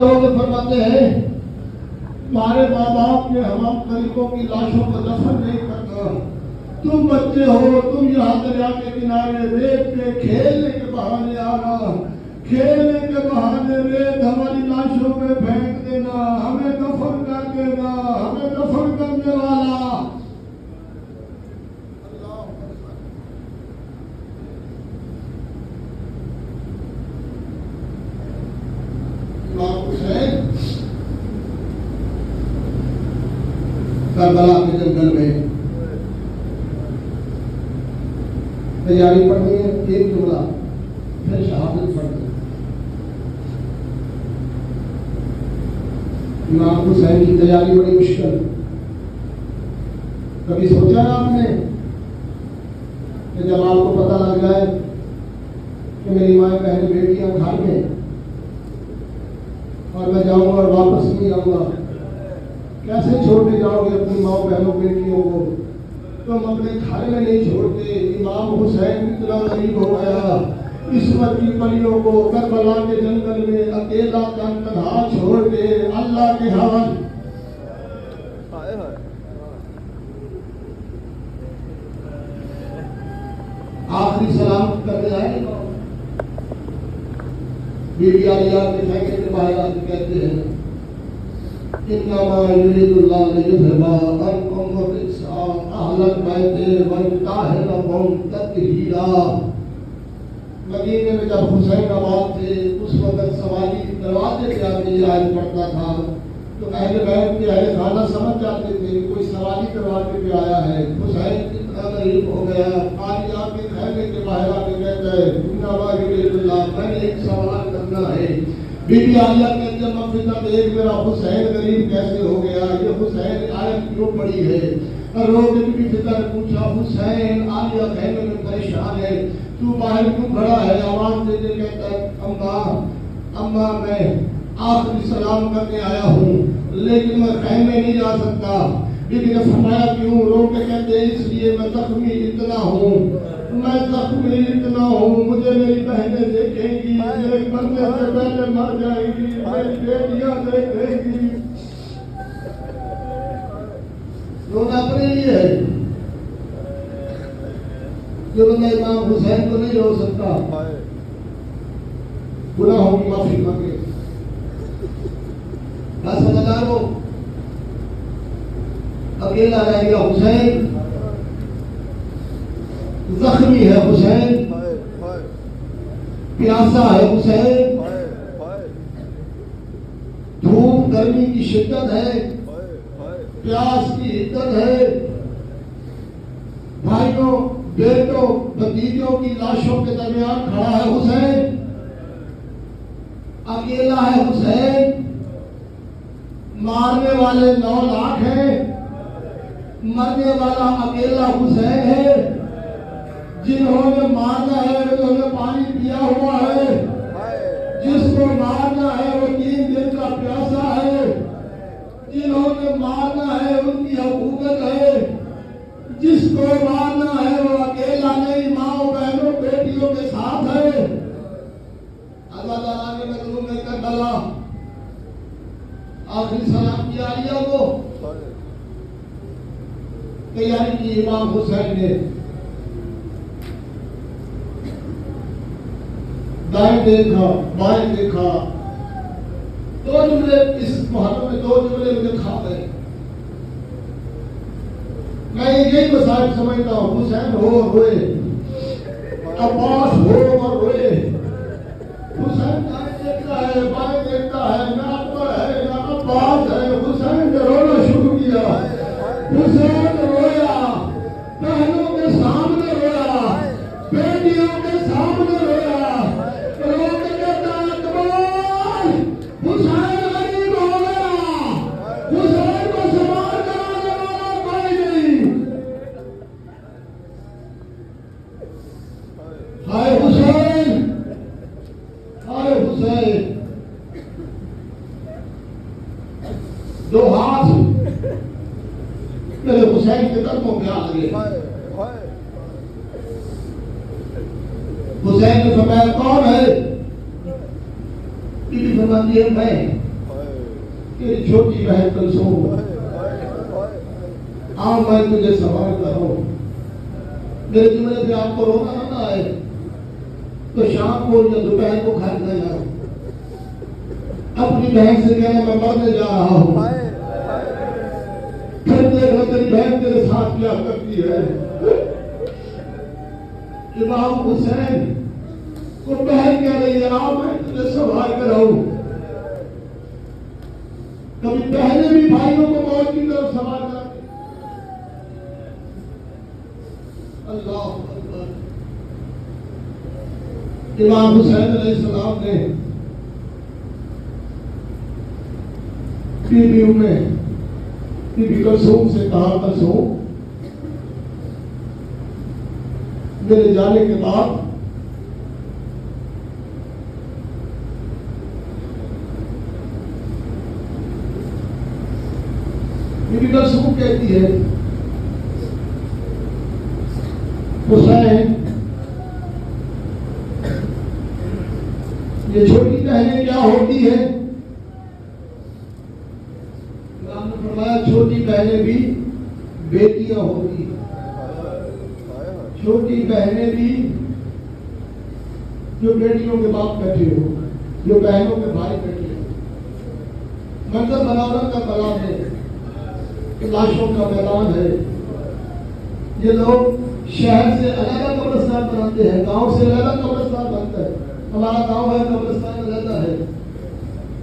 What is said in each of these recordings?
فرماتے ہیں تمہارے ماں باپ کے ہم قریبوں کی لاشوں کو دفن نہیں کرتا. تم بچے ہو, تم یہاں دریا کے کنارے ریت پہ کھیلنے کے بہانے آنا, کھیلنے کے بہانے ریت ہماری لاشوں پہ پھینک دینا, ہمیں دفن کر دینا, ہمیں دفن کرنے والا. امام حسین کربلا کے جنگل میں تیاری پڑھنی ہے, ایک جملہ پھر شہادت پڑھنی ہے. امام حسین کی تیاری بڑی مشکل. کبھی سوچا ہے آپ نے کہ جب آپ کو پتہ لگ جائے کہ میری مائیں بہنیں بیٹیاں گھر میں اور میں جاؤں گا اور واپس نہیں آؤں گا, کیسے چھوڑ کے جاؤ گے اپنی ماں بہنوں بیٹیوں کو؟ تم اپنے گھر میں نہیں چھوڑتے. امام حسین اتنا غریب ہو گیا, عصمت کی پریوں کو کربلا کے جنگل میں اکیلا تنہا چھوڑ کے اللہ کے حوالے. آخری سلام کرنے آئے بی بی عالیہ کے پھینکے کے باہر آ کے کہتے ہیں انما یرید اللہ لیذھب عنکم الرجس اہل البیت ویطہرکم تطہیرا. مدینے میں جب حسین آباد تھے اس وقت سوالی دروازے پہ آ کے یہ آیت پڑھتا تھا تو اہل بیت کے اہل خانہ سمجھ جاتے تھے کہ کوئی سوالی دروازے پہ آیا ہے. حسین اتنا غریب ہو گیا, عالیہ کے خیمے کے باہر آ کے کہتا ہے انما یرید اللہ, میں نے ایک سوال کرنا ہے. بی بی عالیہ کہتی ہے مفتا دیکھ میرا حسین غریب کیسے ہو گیا, یہ حسین آیت کیوں پڑی ہے؟ رو کے بی بی فطر نے پوچھا حسین عالیہ خیمے میں پریشان ہے, تو باہر کیوں کھڑا ہے؟ آواز دے دے کہتا ہے اماں میں آخری سلام کرنے آیا ہوں لیکن میں خیمے نہیں جا سکتا. بی بی نے فرمایا کیوں؟ رو کے کہتے ہیں اس لیے میں زخمی اتنا ہوں, میں زخمی اتنا ہوں, مجھے میری بہنیں دیکھیں گی, میرے مرنے سے پہلے مر جائیں گی, میری بیٹیاں دیکھیں گی. رونا اپنے لیے ہے. جو بندہ امام حسین کو نہیں رو سکتا گناہوں کی معافی مانگے. بس سمجھدار ہو, اکیلا رہ گیا حسین, زخمی ہے حسین, پیاسا ہے حسین, دھوپ گرمی کی شدت ہے, پیاس کی حدت ہے, بھائیوں بیٹوں بھتیجوں کی لاشوں کے درمیان کھڑا ہے حسین, اکیلا ہے حسین. مارنے والے 9 لاکھ ہیں, مرنے والا اکیلا حسین ہے. جنہوں نے مارنا ہے انہوں نے پانی پیا ہوا ہے, جس کو مارنا ہے وہ 3 دن کا پیاسا ہے, جنہوں نے مارنا ہے ان کی حکومت ہے, جس کو مارنا ہے وہ اکیلا نہیں ماں بہنوں بیٹیوں کے ساتھ ہے. اللہ تعالیٰ کے مظلوم میں کربلا آخری سلام کی عالیہ کو تیاری کی امام حسین نے. دائیں دیکھا بائیں دیکھا, 2 جملے اس محرم میں 2 جملے مجھے کھا گئے. میں یہی مسائل سمجھتا ہوں, حسین ہو اور روئے, عباس ہو اور روئے. حسین دائیں دیکھتا ہے بائیں دیکھتا ہے, نہ اکبر ہے نہ عباس ہے, حسین نے رونا شروع کیا. حسین رویا, بہنوں کے سامنے رویا, بیٹیوں کے سامنے رویا. حسین غریب ہو گیا, حسین کو سوال کرانے والا کوئی نہیں. ہائے حسین, ہائے حسین. 2 ہاتھ میرے حسین کے قدموں پہ آ گئے. حسین نے فرمایا کون ہے؟ بیوی فرماتی ہے میں. تیری چھوٹی بہن کلثوم آؤ میں تجھے سوال کر رہا ہوں، میرے جملے پہ آپ کو رونا نہ آئے تو شام کو یا دوپہر کو گھر نہ جاؤ، اپنی بہن سے کہنا میں مرنے جا رہا ہوں، پھر دیکھنا تیری بہن تیرے ساتھ کیا کرتی ہے۔ امام حسین کو بہن کہہ رہی ہے آؤ میں تجھے سوال کراؤں۔ کبھی بہنیں بھی بھائیوں کو موت کی طرف سوال کرتی، اللہ اکبر۔ امام حسین علیہ السلام نے بی بی کلثوم سے کہا کلثوم میرے جانے کے بعد بی بی کلثوم کہتی ہے حسین یہ چھوٹی بہنیں کیا ہوتی ہے؟ امام نے فرمایا چھوٹی بہنیں بھی بیٹیاں ہوتی ہیں، چھوٹی بہنیں بھی جو بیٹیوں کے باپ بیٹھے ہو، جو بہنوں کے بھائی بیٹھے ہو۔ منظر بنانا کا کلام ہے، لاشوں کا میدان ہے، یہ لوگ شہر سے علیحدہ قبرستان بناتے ہیں، گاؤں سے علیحدہ قبرستان بنتا ہے۔ ہمارا گاؤں ہے قبرستان علیحدہ ہے،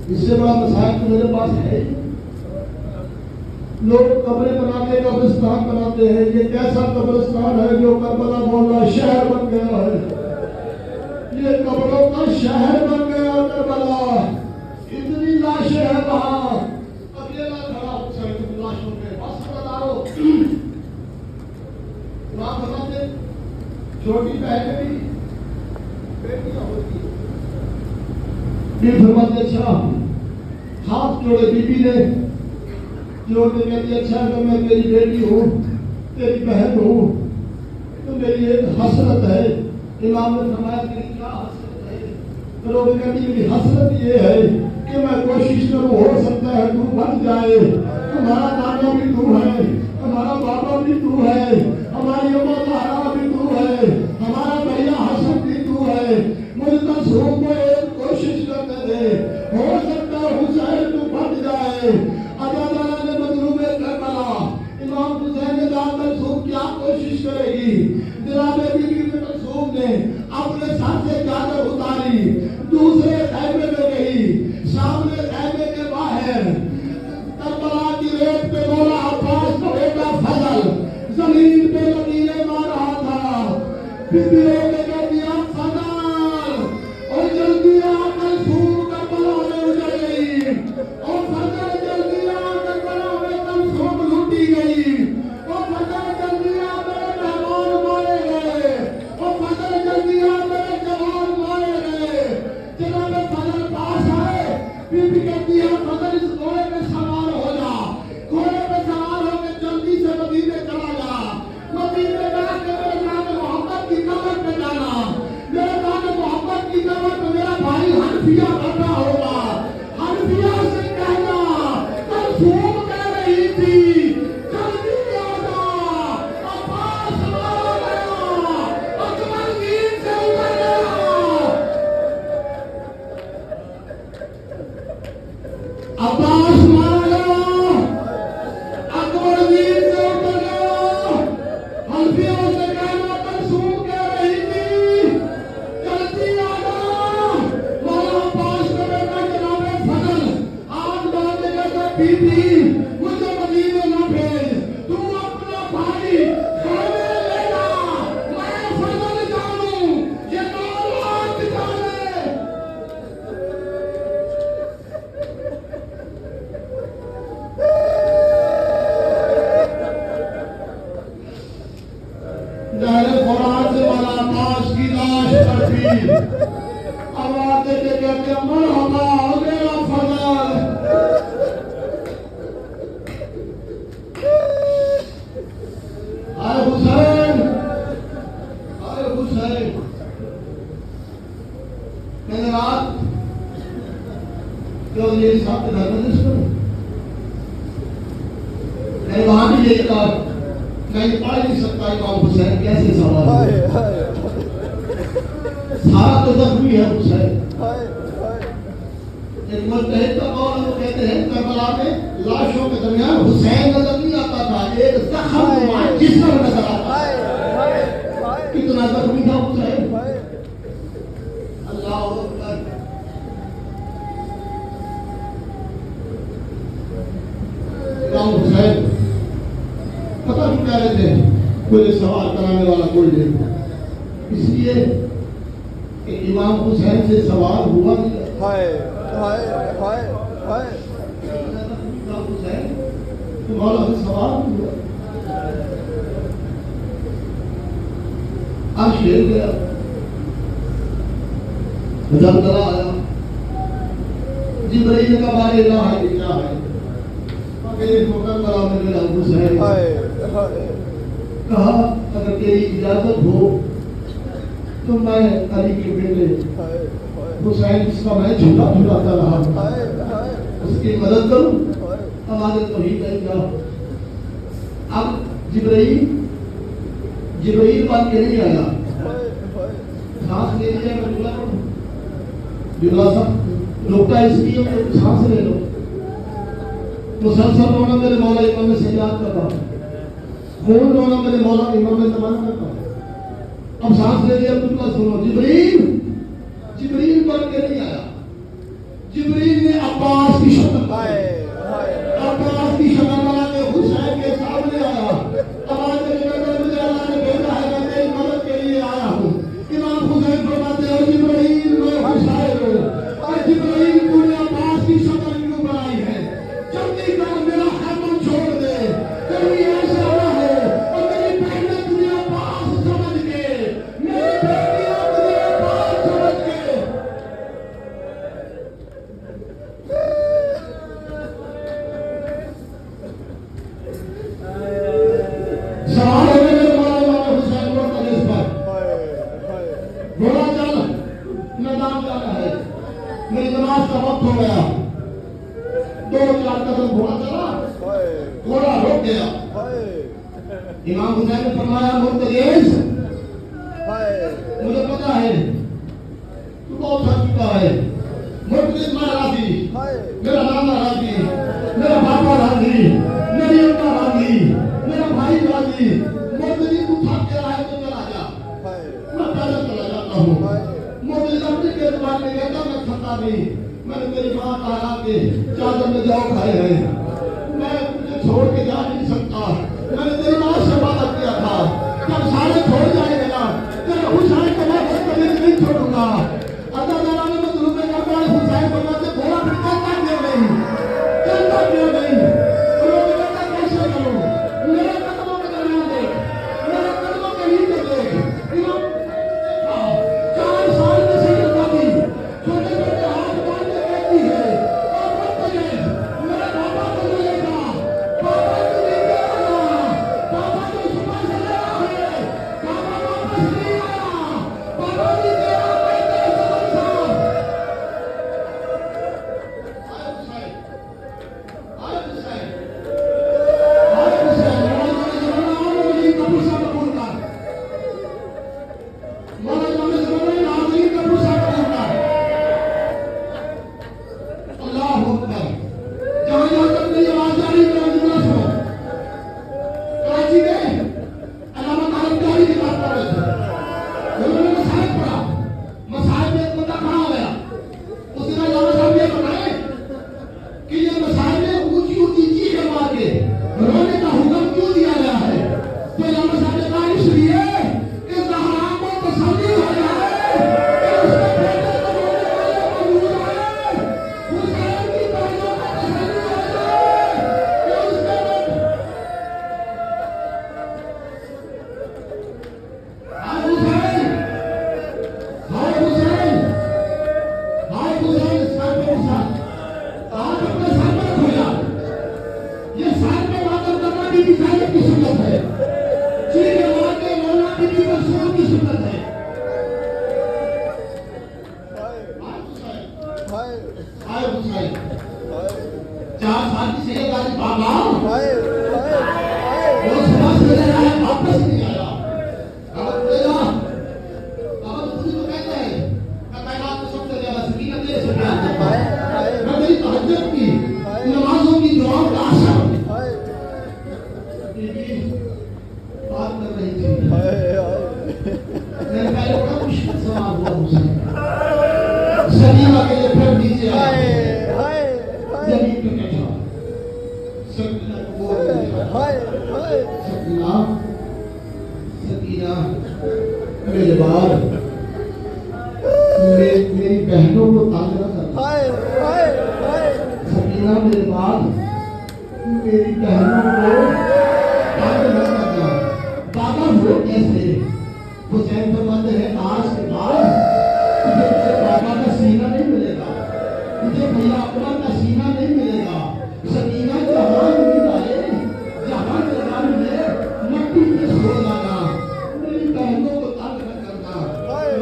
اس سے بڑا مسائل تو میرے پاس ہے۔ لوگ قبریں بناتے قبرستان بناتے ہیں، یہ کیسا قبرستان ہے جو کربلا مولا شہر بن گیا ہے، یہ قبروں کا شہر بن گیا کربلا، اتنی لاشیں ہیں وہاں، اکیلا کھڑا حسین لاشوں پہ، بس بتاؤ وہاں بناتے چھوٹی بہنیں بھی بیٹیاں ہوتی ہیں۔ یہ فرماتے اچھا ہاتھ جوڑے بی بی نے جو کہ کہتی ہے اچھا کہ میں تیری بیٹی ہوں، تیری بہن ہوں، تو میری ایک حسرت ہے۔ امام نے فرمایا تیری کیا حسرت ہے؟ تو لوگ کہتی میری حسرت یہ ہے کہ میں کوشش کروں ہو سکتا ہے تو بن جائے، تمہارا دادا بھی تو ہے، ہمارا بابا بھی تو ہے، ہماری اماں زہرا بھی تو ہے، ہمارا بھیا حسن بھی تو ہے، مجھ کلثوم کو ایک کوشش کرنے دے، ہو سکتا ہے حسین تو بن جائے۔ اللہ نے مظلوم کربلا امام حسین نے کہا کلثوم کیا کوشش کرے گی؟ جناب بی بی کلثوم نے اپنے سر سے چادر اتاری، دوسرے خیمے میں گئی، سامنے خیمے کے باہر کربلا کی ریت پہ مولا عباس کا بیٹا فضل زمین پہ لکیریں مار رہا تھا۔ بی بی نے کہہ دیا فضل اور جلدی آ، کلثوم کربلا میں اجڑ گئی، اور فضل جلدی آ، کربلا میں کلثوم لوٹی گئی، اور فضل جلدی آ، میرے مہمان مارے گئے، اور فضل جلدی آ، میرے جوان مارے گئے۔ جناب فضل پاس آئے، بی بی کہتی ہے فضل اس گھوڑے پہ سوار ہو جا، گھوڑے پہ سوار ہو کے جلدی سے مدینے چلا جا، مدینے جا کے میرے نام محمد کی قبر پہ جانا، میرے نام محمد کی قبر پہ میرا بھائی حنفیہ بیٹھا ہوگا، حنفیہ سے کہنا کلثوم کہہ رہی تھی جلدی آ جا، عباس مارا گیا، اکبر دین سے اتر گیا، عباس مارا گیا، اکبر دین سے اتر گیا۔ حنفیہ سے کہنا کلثوم کہہ رہی تھی جلدی آ جا، مولا عباس کا بیٹا جناب فضل آج باندھے کہتا بی بی مجھے مدینے نہ بھیج، تو اپنا بھائی خیمے لے جا، میں فضل جانوں یہ نولاد جانے۔ ظاہر قرآن سے مولا عباس کی لاش تڑپی، آواز دے کے کہتے ہیں مرحبا ہو گیا فضل۔ آئے حسین، آئے حسین، میں نے رات جو میری صاحب کے گھر میں جس پر میں وہاں بھی یہی کہا میں یہ پڑھ نہیں سکتا امام حسین کیسے سوال سارا تو زخمی ہے حسین. ایک مجتہد کا قول وہ کہتے ہیں کربلا میں لاشوں کے درمیان حسین نظر نہیں آتا تھا ایک زخم جسم نظر آتا تھا. کتنا زخمی تھا حسین. اللہ اکبر. امام حسین پتہ نہیں کیا رہتے ہیں کوئی سوال کرانے والا کوئی نہیں اس لیے کہ امام حسین سے سوال ہوا نہیں. مولا سے سوال ہوا اب شیر گیا زلزلہ آیا جبرائیل کا بارے الہ ہے کیا ہے میرے حکم کرا میرا حسین کہا اگر تیری اجازت ہو تو میں علی کے بیٹے حسین جس کا میں جھولا جھولاتا رہا اس کی مدد کروں ہمارے توحید نہیں جاؤ. اب جبرائیل بات کے نہیں آیا سانس لے لیا میں جھولا پڑھوں جھولا سا نکتا اس لیے کہ سانس لے لو مسلسل رونا میرے مولا امام سجاد کا کام خون رونا میرے مولا امام زمانہ کا کام. اب سانس لے لیا جھولا سنو جبرائیل بن کے نہیں آیا جبرائیل نے عباس کی شکل بنا کے حسین کے سامنے آیا. آواز مجھے اللہ نے بھیجا ہے میں تیری مدد کے لیے آیا ہوں. امام حسین فرماتے ہیں جبرائیل میں حسین ہوں اور جبرائیل تو نے عباس کی شکل کیوں بنائی ہے جلدی کر میرا خاتم چھوڑ دے کبھی ایسا نہ ہو اور میری بہنیں تجھے عباس سمجھ کے میری بیٹیاں تجھے عباس سمجھ کے سوال ہے میرے مولا امام حسین مرتضی پر گھوڑا چل میدان جانا ہے میری نماز کا وقت ہو گیا 2-4 قدم گھوڑا چلا گھوڑا رک گیا. امام حسین نے فرمایا مرتضی مجھے پتا ہے تو بہت تھک چکا ہے. مرتضی میں راضی میرا نانا راضی میرا باپا راضی میری اما راضی میرا بھائی راضی. مرتضی تو تھک گیا ہے تو چلا جا میں پیدل چلا جاتا ہوں. مرتضی اپنی کے اعتبار میں کہتا میں تھکا نہیں میں نے تیری ماں کہا کہ چادر میں جاؤ کھائے ہیں میں تجھے چھوڑ کے جا نہیں سکتا. میں نے تیری ماں سے وعدہ کیا تھا جب سارے چھوڑ جائے گا تیرے حسین کو میں کبھی نہیں چھوڑوں گا. اللہ تعالیٰ نے مظلوم کربلا حسین کو میں سے گھوڑا پھر چلتا کیوں نہیں کیسے کروں میرے قدموں کے درمیان دیکھ میرے قدموں کے نیچے دیکھ. امام 4 سال میں سے دی چھوٹے چھوٹے ہاتھ باندھ کے کہتی ہے اور مرتضی میرے بابا کو ملے گا بابا کو نہیں آیا بابا کو صبح سے لے آئے بابا واپس نہیں آیا بابا نہیں گیا सकीना के लिए फिर नीचे आए हाय जमीन पे बैठा सकीना को बोल सकीना सकीना मेरे बाद मेरी बहनों को तंग न करना सकीना मेरे बाद मेरी बहनों को तंग न करना बाबा वो कैसे हुसैन फरमाते हैं आज के बाद तुझे तेरे बाबा का सीना नहीं मिलेगा तुझे भैया अपना का सीना नहीं मिलेगा सकीना जहां मिलाए जहां जगह मिले मट्टी पे सो जाना मेरी बहनों को तंग न करना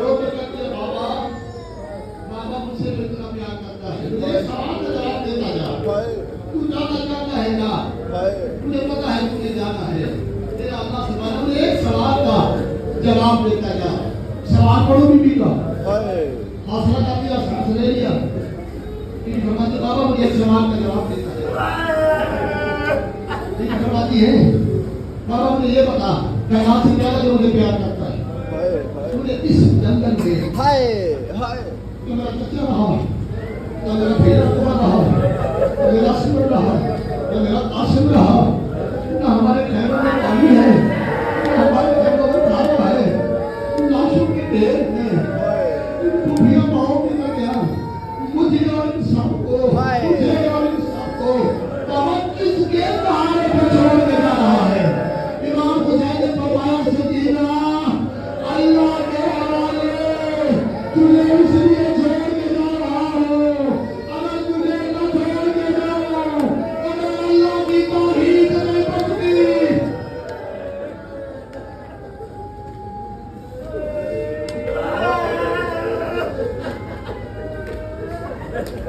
रो के कहते हैं बाबा बाबा मुझसे इतना प्यार करता है मुझे सवाल का जवाब देता जा तू जाना चाहता है ना तुझे पता है मुझे जाना है तेरा अल्लाह सुभान ने एक सवाल का जवाब देता जा सवाल पढ़ो बीबी का हौसला कर दिया सांस ले लिया बीबी फरमाती बाबा मुझे एक सवाल का जवाब देता है बीबी फरमाती है बाबा मुझे ये बता कैलाश से ज्यादा जो मुझे प्यार करता है तूने इस जंगल में तो मेरा चचा रहा तो मेरा फेरा रहा तो मेरा सिमर रहा तो मेरा आसिम रहा ना हमारे खैरों में पानी है ना हमारे खैरों में खाना है लाशों के ढेर में खुफिया माओ के मैं गया मुझे और इन सबको मुझे और इन सबको बाबा किसके सहारे पर छोड़ के जा रहा है इमाम हुसैन ने फरमाया सकीना अल्लाह के हवाले तुझे इसलिए छोड़ के जा रहा हूँ अगर तुझे न छोड़ के जाऊँ अगर अल्लाह की तौहीद में बचती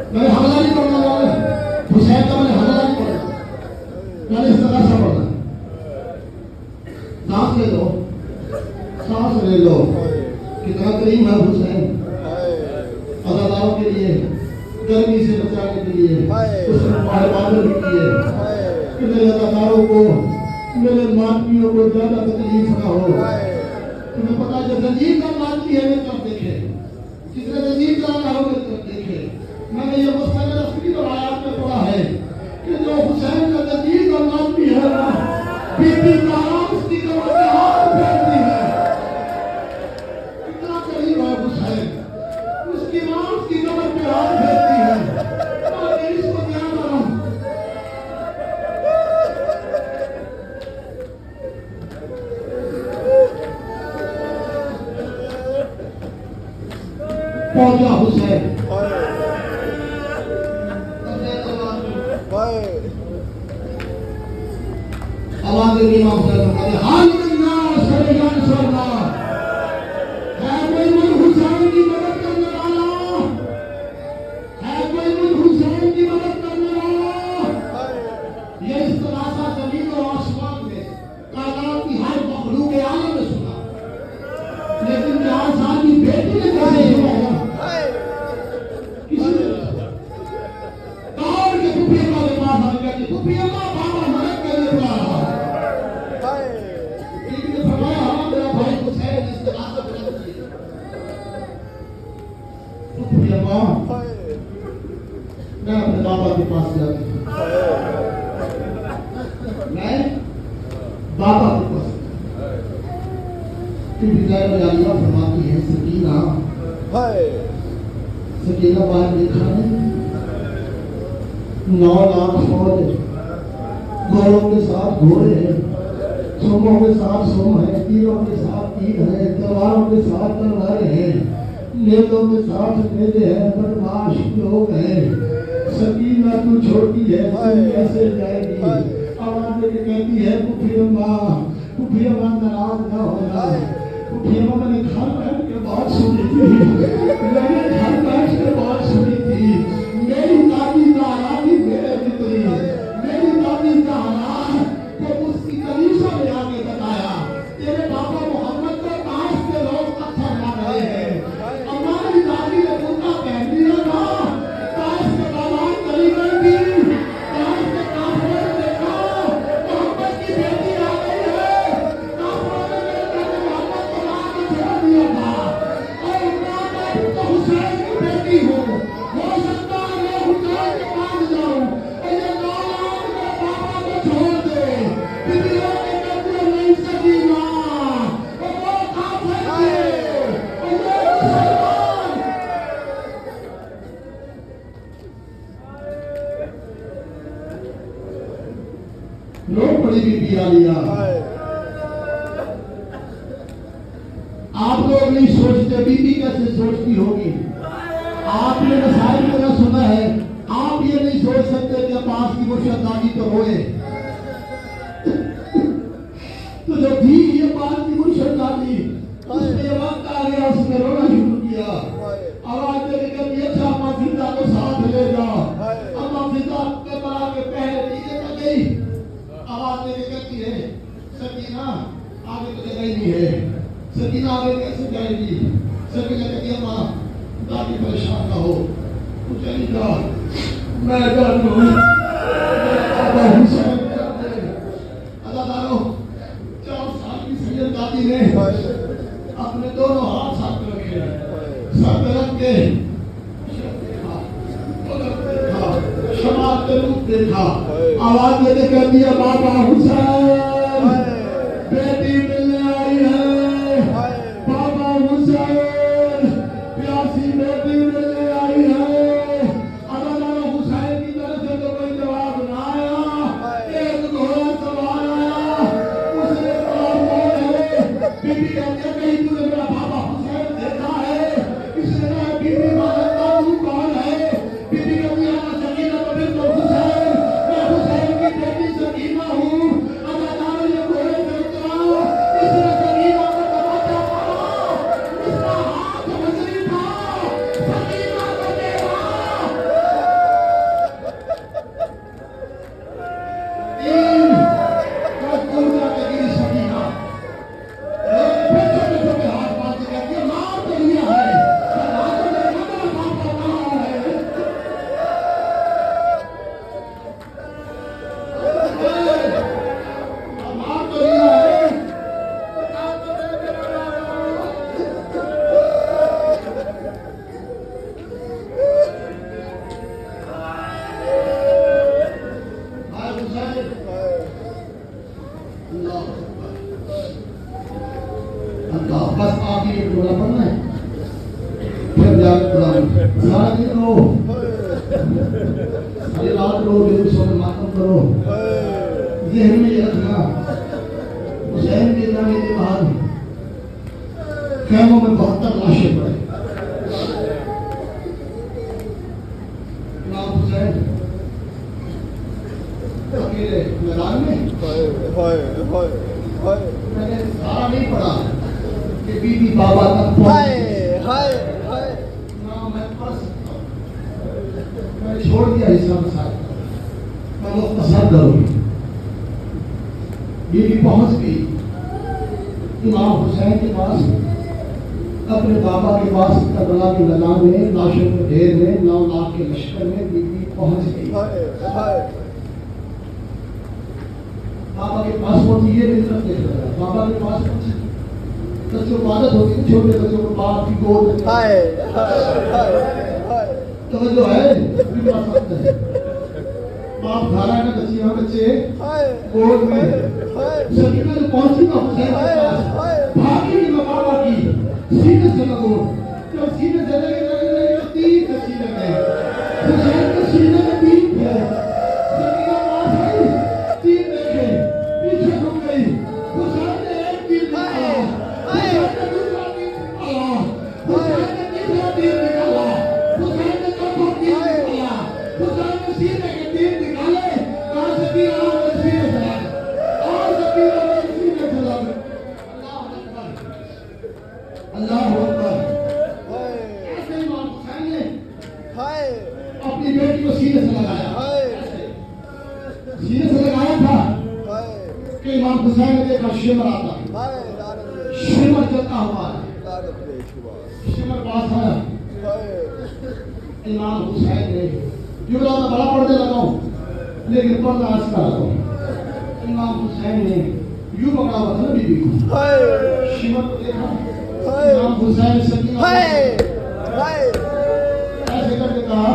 मैंने हमला नहीं करना वाला हुसैन का मैंने हमला नहीं करना मैंने इस तरह से पढ़ना सांस ले लो कितना करीम है हुसैन अदादारों के लिए गर्मी से बचाने के लिए उसने मेहरबानी की है कि मेरे अदादारों को मेरे मानवियों को ज्यादा तकलीफ ना हो तुम्हें पता है जब जंजीर का मानवी है वे तब देखे जिसने जंजीर चलाना हो वे तब देखे मैंने ये मुस्तक़िल तस्वीर और आयात में पढ़ा है कि जो हुसैन का जंजीर का मानवी है ना बीबी ज़हरा उसकी कमर पे हाथ फेरती है कितना करीब है हुसैन उसकी माँ उसकी कमर पे हाथ फेरती है और इसको ध्यान रखो पहुंचा हुसैन आवाज नहीं मांगता था हाल करना सरेगान सरना है कोई मुझ हुसैन की मदद करने वाला है कोई मुझ हुसैन की मदद करने वाला ये इस तरह सा जमीन और आसमान में कायनात की हर मखलूक आलम ने सुना लेकिन 4 साल की बेटी ने कैसे सुना किसी ने दौड़ के खुफिया के पास आ गया कि खुफिया बाबा मदद के लिए बुला रहा है मैं अपने बाबा के पास गया मैं बाबा के पास अल्लाह फरमाती है सकीना सकीना बाहर देखा नहीं 9 लाख फौज घोड़ों के साथ घोड़े हैं सोमों के साथ सोम है तीरों के साथ तीर है तलवारों के साथ तलवारें हैं नेलों के साथ नेले हैं बदमाश लोग हैं सकीना तू छोटी है तू कैसे जाएगी आवाज लेके कहती है कुफिया नाराज ना होना कुफिया मैंने घर बैठ के बात सुनी थी मैंने घर बैठ के बात सुनी थी मेरी दादी ज़हरा की मेरे जितनी मेरी दादी ज़हरा को उसकी कलीसिया में आके बताया तेरे पापा मोहम्मद को ताश के लोग पत्थर मार रहे हैं हमारी दादी ने कुर्ता पहन लिया था ताश के बाजार चली गई थी ताश के काफिले ने देखा मोहम्मद की बेटी आ गई है काफिले ने मेरे मोहम्मद को मार के छोड़ दिया था और बड़ी बीबी आलिया। आप लोग नहीं सोचते बीबी कैसे सोचती होगी। आपने मसाइल मेरा सुना है, आप ये नहीं सोच सकते कि अब्बास की मुर्शदादी तो रोए। तो जो थी ये अब्बास की मुर्शदादी, उसने वक्त आ गया, उसने रोना शुरू किया। आवाज देके कहती है, अच्छा अम्मा फिजा को साथ ले जाओ। अम्मा फिजा के बड़ा के पहले नीचे तक गई, आवाज देके कहती है, सकीना आगे तो जगह ही नहीं है। सकीना आगे कैसे जाएगी? सकीना कहती है, अम्मा दादी परेशान ना हो, तू चली जा, मैं जाती हूँ। अदादारों 4 साल की सैयद दादी ने अपने दोनों हाथ साथ में रखे हैं, सर पे रख के शमात के रूप देखा। आवाज देते कहती है, बाबा हुसैन बेटी मिलने आई है, बाबा हुसैन प्यासी बेटी मिलने आई है। अदादारों हुसैन की तरफ से तो कोई जवाब ना आया। एक घोड़ा सवार आया, उसने कहा कौन है? बीबी कहती है, कहीं तूने मेरा बाबा हुसैन देखा है? इसने कहा बीबी मानता तू कौन है? बीबी कहती है, मैं सकीना तो बिल्कुल हुसैन, मैं हुसैन की बेटी सकीना हूँ। अदादारों ये घोड़े पे उतरा, इसने सकीना को तमाचा मारा, उसका हाथ मछली था, सकीना को देवा। तीन कस्तूर जाके गिरी सकीना, फिर छोटे छोटे हाथ मार के कहती है, मार तो लिया है, पर हाथ तो मेरा पापा कहाँ है? मार तो लिया है, हाथ तो मेरा हाय हुसैन। अल्लाह अल्लाह, बस आप ही एक डोला पढ़ना है, फिर जाकर खुदा सारा दिन रो, सारी रात रो, दिन सोने मातम करो। ज़हन में ये रखना, हुसैन के जाने के बाद खैमों में 72 लाशें पड़े। इमाम हुसैन अकेले मैदान में, मैंने सारा नहीं पढ़ा कि बीबी बाबा तक पहुंच, ना मैं पढ़ सकता हूँ, मैंने छोड़ दिया हिस्सा मसाइल, मैं मुख्तसर करूँगी। बीबी पहुंच गई इमाम हुसैन के पास, अपने बाबा के पास करबला के मैदान में, लाशों के ढेर में, 9 लाख के लश्कर में बीबी पहुंच गई। बाबा के पास पहुंची, ये नहीं तरफ देख रहा, बाबा के पास पहुंची। बच्चों को आदत होती है छोटे बच्चों को बाप की गोद में, तो जो है बिगड़ा सकता है। बाप खा रहा है ना, बच्चे गोद में। सकीना जो पहुंची ना हुसैन के पास, भागी की बाबा की सीने से लगो, जब सीने से लगे तीर के सीने में, हुसैन के सीने में तीर है। सकीना पास आई, तीर देखे, पीछे रुक गई। हुसैन ने एक तीर निकाला, हुसैन ने दूसरा तीर निकाला, हुसैन ने तीसरा तीर निकाला, हुसैन ने चौथा तीर निकाला, हुसैन ने सीने के तीर निकाले। कहा सकीना मेरे सीने से लग, और सकीना मेरे सीने से लग। अल्लाह अकबर। ऐसे इमाम हुसैन ने अपनी बेटी को सीने से लगाया, सीने से लगाया था कि इमाम हुसैन ने देखा शिमर आता, शिमर चलता हुआ है, शिमर पास आया। इमाम हुसैन ने यूं मैं बड़ा पर्दे लगाऊं, लेकिन पर्दा हंसता लगाऊं। इमाम हुसैन ने यूं पकड़ा हुआ था ना बीबी को, शिमर को देखा। इमाम हुसैन सकीना ऐसे करके कहा,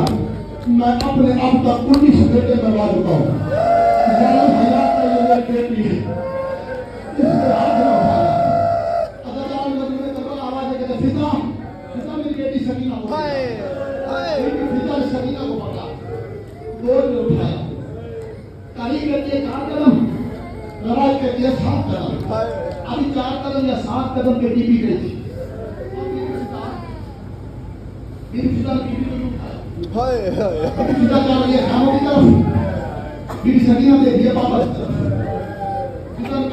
मैं अपने अब तक 19 बेटे बर्बाद चुका हूँ, ज़ालिम हयात का ये मेरी बेटी है, इससे हाथ न उठाना। अदादारों ने तब आवाज देके फिजा, फिजा मेरी बेटी सकीना को, फिजा ने सकीना को पकड़ा, गोद में उठाया, तारीख करती है 4 कदम, लड़ाई के लिए 7 कदम, अभी 4 कदम या 7 कदम के बीबी गई थी। बीबी फिदा बीबी को उठाया, बीबी फिदा जा रही है खानों की तरफ, बीबी सकीना देख रही है बाबा की तरफ। फिदा ने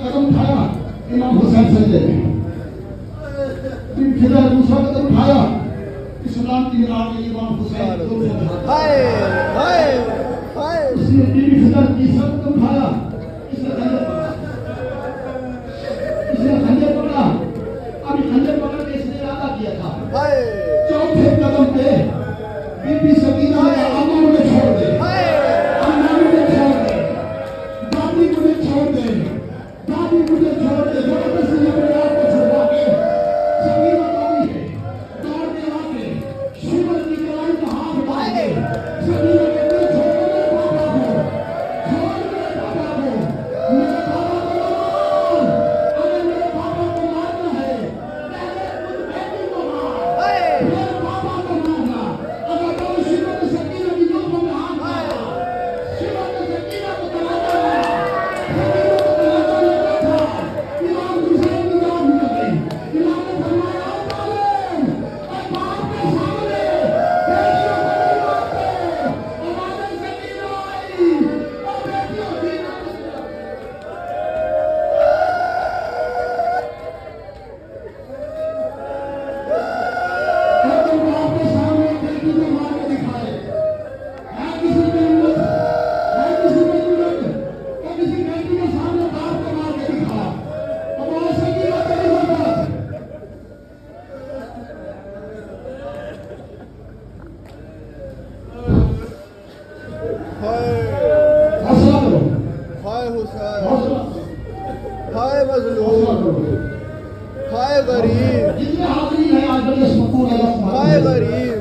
कदम उठाया, इमाम हुसैन सजदे में। बीबी फिदा ने दूसरा कदम उठाया, इस्लाम की मीनार में इमाम हुसैन उसने बीबी फिदा ने तीसरा कदम उठाया, इसने खंजर पकड़ा, अभी खंजर पकड़ के इसने इरादा किया था चौथे कदम पे बीबी सकीना ने अम्मा मुझे छोड़ दे, अम्मा मुझे छोड़ दे, दादी मुझे छोड़ दे, दादी मुझे छोड़ दे, जबरदस्ती अपने आप को छुड़वा के सकीना दादी है दौड़ के आके सूरज की कलाई में हाथ डाल के सकीना के छोड़ दे पापा को, छोड़ दे पापा को, मेरे पापा को मार, अगर मेरे पापा को मारना है पहले खुद बेटी को मार, मेरे पापा को मारना, अगर तो शिवा ने सकीना की जोखों में हाथ डाला, शिवा ने सकीना को तलाशा लगा, सकीना को तलाशा लगा था, इमाम हुसैन की जान निकल गई, इमाम ने फरमाया तालिम, और बाप के सामने बेटियों को नहीं मारते, हमारे सकीना आई, और बेटियों की लेकिन बाप के सामने बेटी को मार के दिखाए, है किसी में हिम्मत, है किसी में हिम्मत, तो किसी बेटी के सामने बाप को मार के दिखा, अब वो सकीना तेरी बर्बाद। हौसला करो, हाय हुसैन, हौसला करो, हाय हौसला मजलूम, करो। हाय गरीब, जितने हाजिरी है आज बड़े मकबूल है अल्लाह हाय तुम्हारे। गरीब,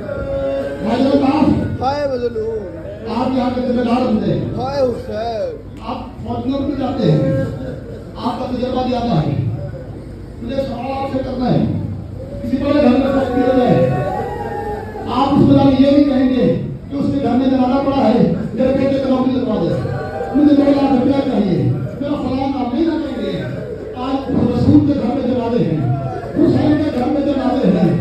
हजरत आप हाय मजलूम, यहाँ के जिम्मेदार बंदे, हाय हुसैन, आप फौजियों में जाते हैं, आपका तजर्बा ज्यादा है, मुझे सवाल आपसे करना है, किसी बड़े घर में फौजी हो जाए, आप उस बता ये नहीं कहेंगे कि उसके घर में जनाजा पड़ा है, मेरे बेटे को नौकरी लगवा दे, मुझे 2 लाख रुपया चाहिए, मेरा फलाना काम नहीं ना कहेंगे। आज रसूल के घर में जनाजे हैं, हुसैन के घर में जनाजे हैं,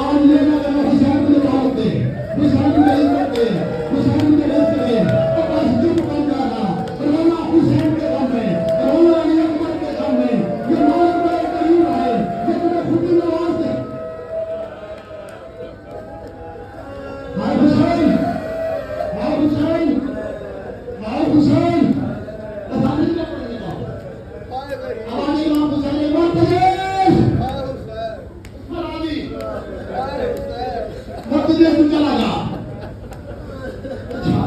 आज ये ना कहना हुसैन मुझे मार दे, हुसैन मुझे इज्जत दे, हुसैन मुझे रिज़्क़ दे, तो बस चुप बन जाना, रोना हुसैन के गम में, रोना अली अकबर के गम में, ये मौत मेरे करीब है, ये तुम्हें खुद ही नवाज दे। हाय हुसैन, हाय हुसैन, हाय हुसैन, बताने क्या पड़ेगा? हाय गरीब, आवाज़ इमाम हुसैन ने मत दे, हाय हुसैन, मरादी, हाय हुसैन, मत दे, तू चला जा। अच्छा,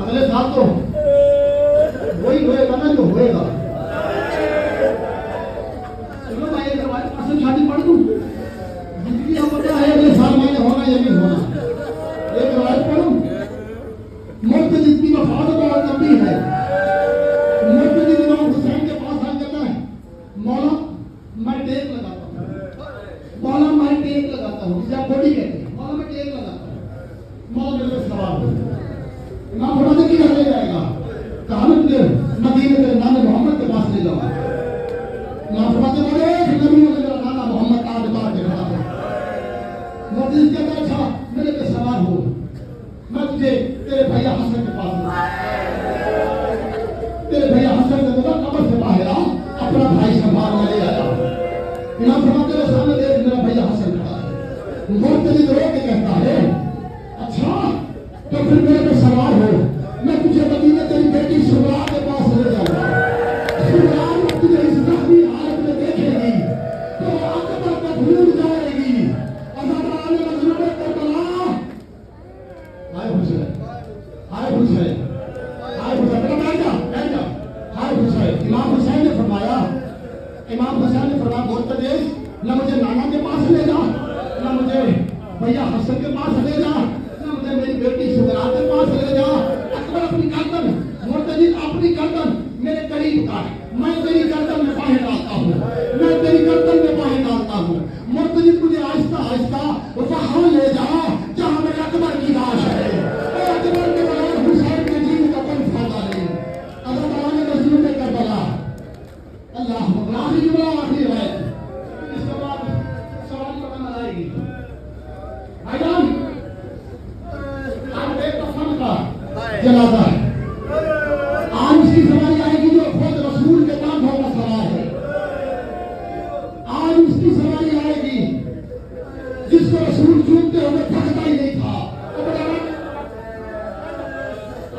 अगले साल तो वही होएगा ना जो होएगा। चलो मैं एक रवायत पास शादी पढ़ दूं, जिंदगी का पता है अगले साल मैंने होना या नहीं होना। एक रवायत पढ़ूं, मुर्तजिद की वफात बहुत लंबी है। मुर्तजिद इमाम हुसैन के पास आ जाता है, मौला मैं टेक लगाता हूँ, मौला मैं टेक लगाता हूँ, जिसे आप बॉडी कहते हैं, मौला मैं टेक लगाता हूँ, मौला मेरे पे सवाल हो। इमाम फरमाते कि ले जाएगा, कहा ना तुझे मदीने के नाना मोहम्मद के पास ले जाओ। इमाम फरमाते बोले नबियों का मेरा नाना मोहम्मद आज बाहर के खड़ा है। मुर्तजिद कहता है अच्छा मेरे पे सवाल हो, मैं तुझे तेरे भैया हसन के पास ले तेरे भैया हसन ने बोला कब्र से बाहर आ, अपना भाई संभाल में ले आया। इमाम फरमाते हैं सामने देख मेरा भैया हसन खड़ा है। मुर्तजिद रो के कहता है अच्छा तो फिर मेरे पे सवाल हो, मैं तुझे मदीने तेरी बेटी सुगरा के पास ले जाऊंगा। सुगरा जब तुझे इस जख्मी हालत में देखेगी तो अकबर को भूल जाएगी। अज़राइल मज़लूम करबला, हाय हुसैन, हाय हुसैन, हाय हुसैन, बेटा बैठ जा, बैठ जा। हाय हुसैन, इमाम हुसैन ने फरमाया, इमाम हुसैन ने फरमाया मुर्तजिद न मुझे नाना के पास ले जा, न मुझे भैया हसन के पास ले जा, न मुझे मेरी बेटी सुगरा के पास ले जा। अकबर अपनी गर्दन, मुर्तजिद अपनी गर्दन मेरे करीब का है, मैं तेरी गर्दन में बाहें डालता हूँ, मैं तेरी गर्दन में बाहें डालता हूँ। मुर्तजिद मुझे आहिस्ता आहिस्ता वहाँ ले जा जहाँ मेरे अकबर की लाश है। अकबर के बगैर हुसैन के जीने का कोई फायदा नहीं। आएगी। भाईजान आज एक कफन का जनाजा है, आज उसकी सवारी आएगी जो खुद रसूल के कांधों का सवार है। आज उसकी सवारी आएगी जिसको रसूल चूमते हुए थकता ही नहीं था।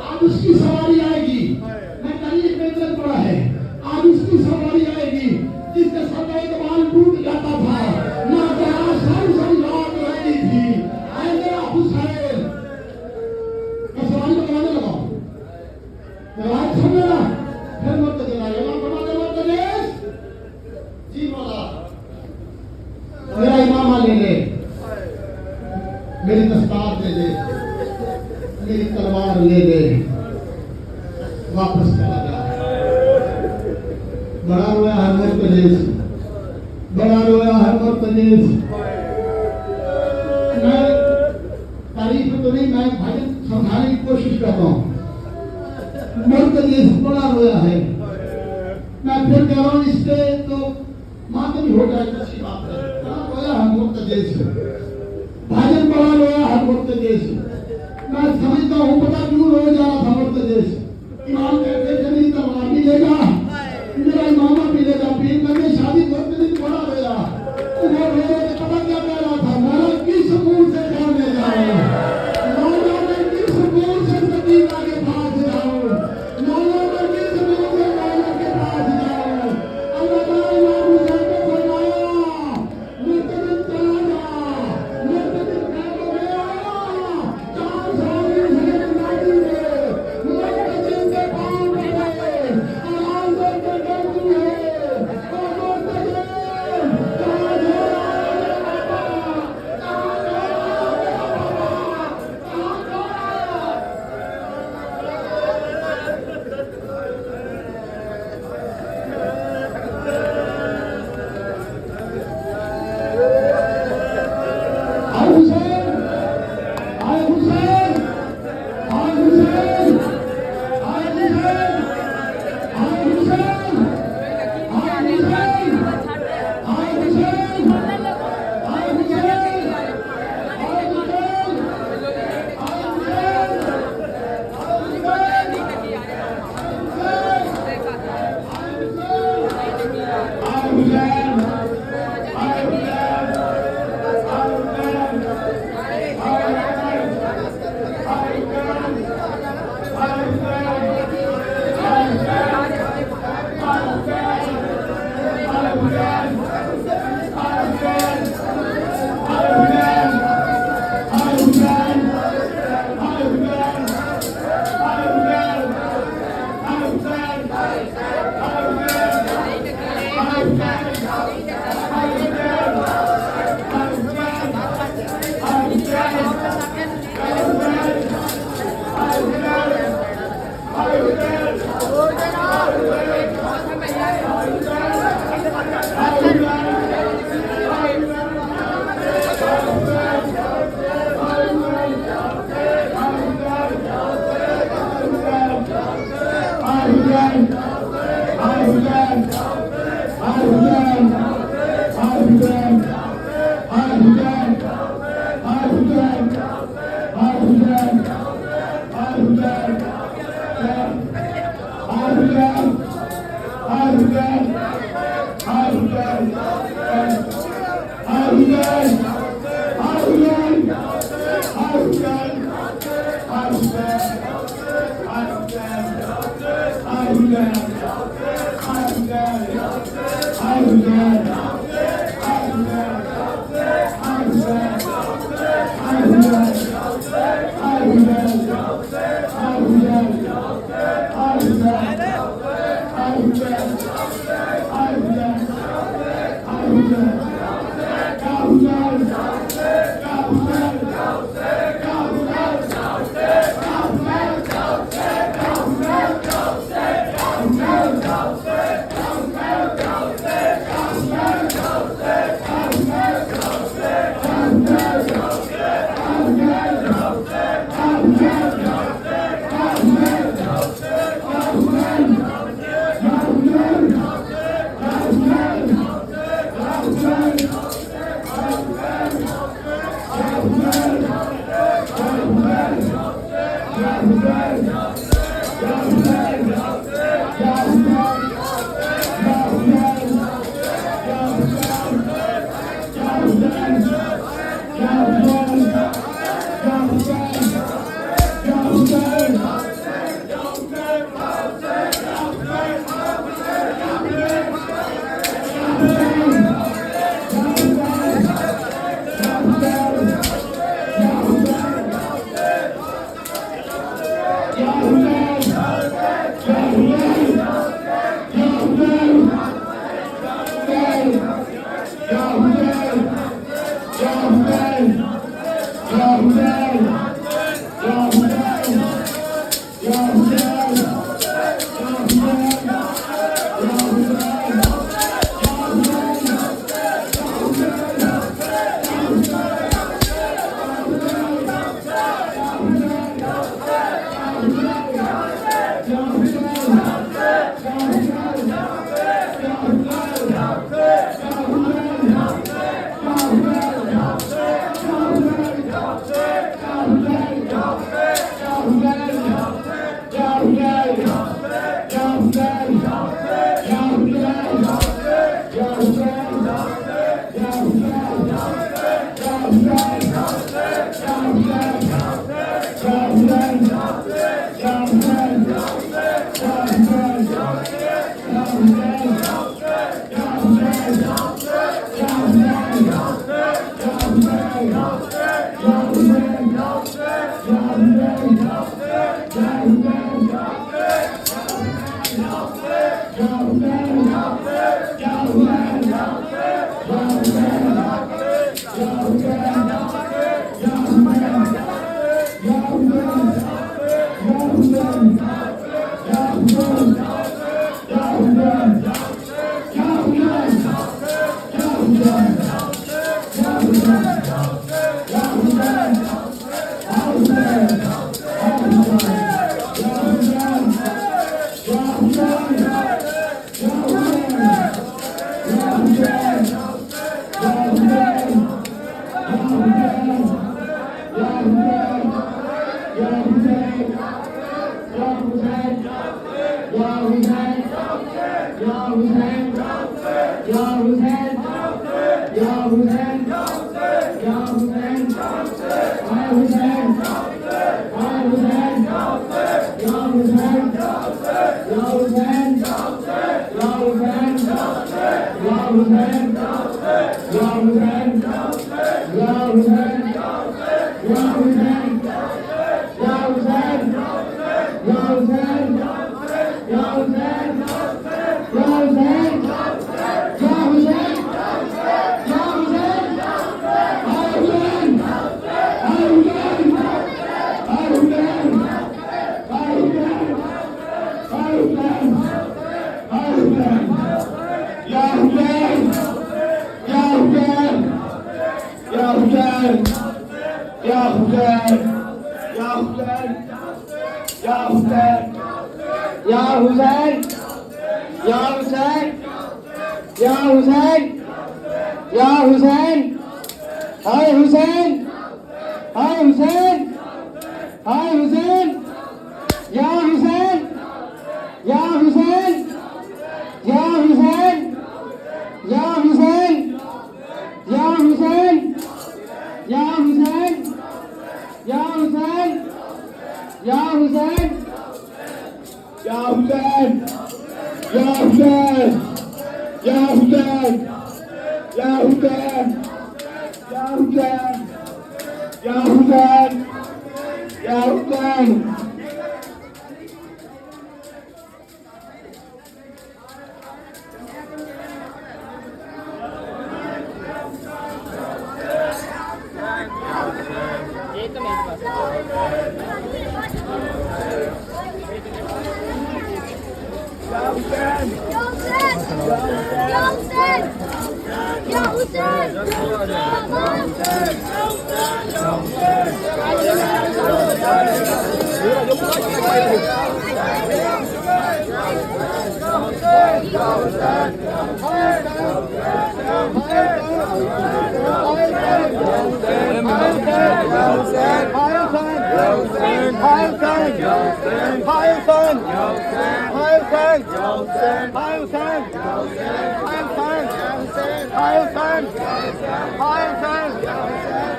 आज उसकी सवारी आएगी, मैं तारीख में इतना पढ़ा है, आज उसकी सवारी आएगी जिसके सर का एक बाल टूट जाता था, ना जरा सारी सारी रात रहती थी। आए मेरा हुसैन, मैं सवारी को लगाने लगा, रात समझे ना, फिर मत देना, ये बात बता दे मत दे, जी बोला, मेरा इमामा ले ले, मेरी दस्तार दे दे, मेरी तलवार ले ले, वापस चला गया। बड़ा रोया है मुर्तजेस, बड़ा रोया है मुर्तजेस। मैं तारीफ तो नहीं, मैं भजन समझाने की कोशिश करता हूँ। मुर्तजेस बड़ा रोया है। मैं फिर कह रहा हूँ इससे तो मातम हो जाए, अच्छी बात है। बड़ा रोया है मुर्तजेस, भजन बड़ा रोया है मुर्तजेस। मैं समझता हूँ पता क्यों रो जा रहा था मुर्तजेस। इमाम कहते थे मेरी तलवार भी लेगा, मेरा इमामा भी लेगा, पीर मैंने शादी करते दिन बड़ा रोया। वो रो रो के पता क्या कह रहा था, मौला किस मुंह से जाने जाऊं, मौला मैं किस मुंह से सकीना के पास जाऊं, मौला मैं किस मुंह से मौला के पास जाऊं। अल्लाह ताला इमाम हुसैन को फरमाया मुर्तजिद चला जा, मुर्तजिद खैर हो गया, चार साल से नादी में मुर्तजिद के पांव पड़े, आराम से करती है, ओ मुर्तजिद कहाँ जा रहा है मेरा बाबा, कहाँ जा रहा है मेरा बाबा, कहाँ जा रहा है। आए हुसैन, आए हुसैन, आए हुसैन, आए हुसैन, आए हुसैन, आए हुसैन, आए हुसैन, आए हुसैन, आए हुसैन,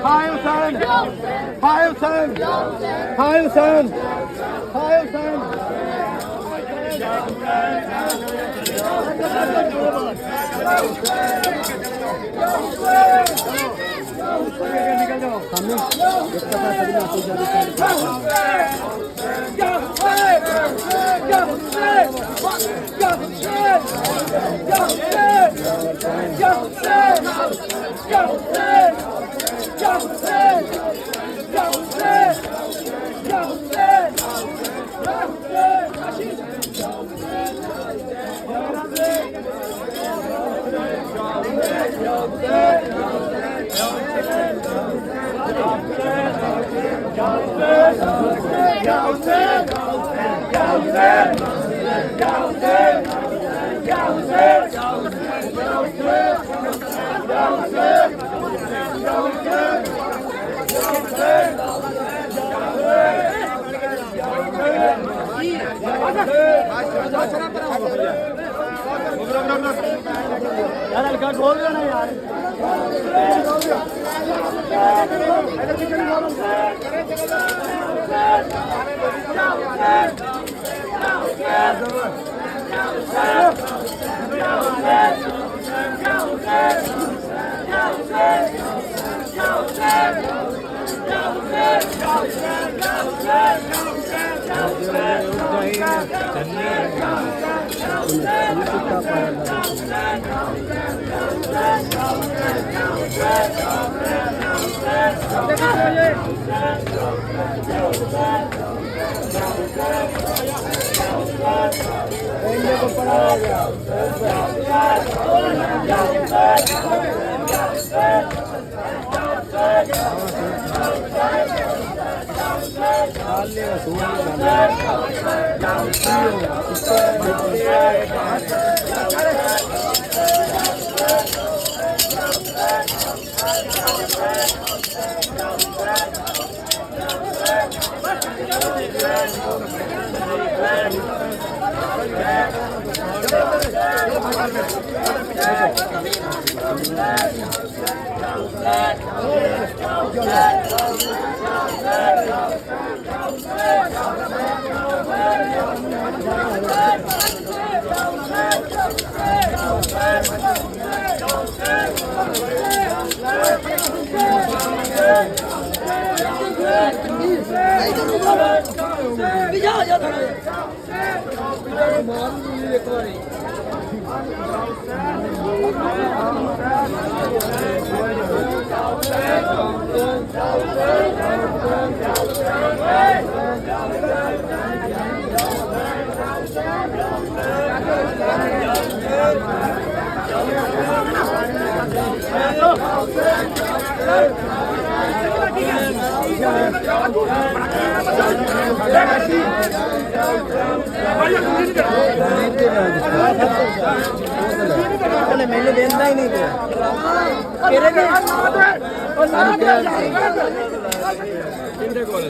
Hi, ਮੈਨੂੰ ਦੇਂਦਾ ਹੀ ਨਹੀਂ ਪਿਆ ਕਿਹੜੇ ਨੇ ਉਹ ਸਾਨੂੰ ਕਿਹਦੇ ਕੋਲ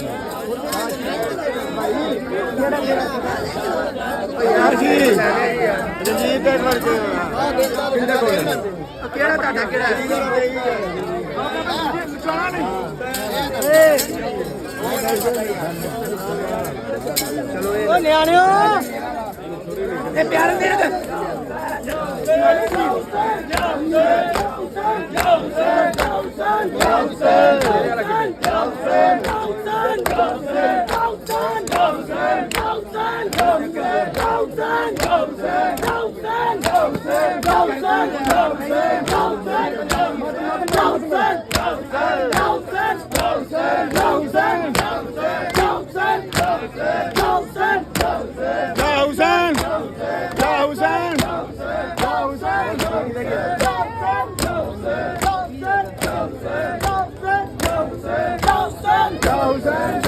ਯਾਰ ਜੀ ਰਣਜੀਤ ਦੇ ਕੋਲ ਕਿਹਦੇ ਕੋਲ ਕਿਹੜਾ ਤੁਹਾਡਾ ਕਿਹੜਾ ਚਲੋ ਨਿਆਣਿਓ ਇਹ ਪਿਆਰ ਦੇ Go,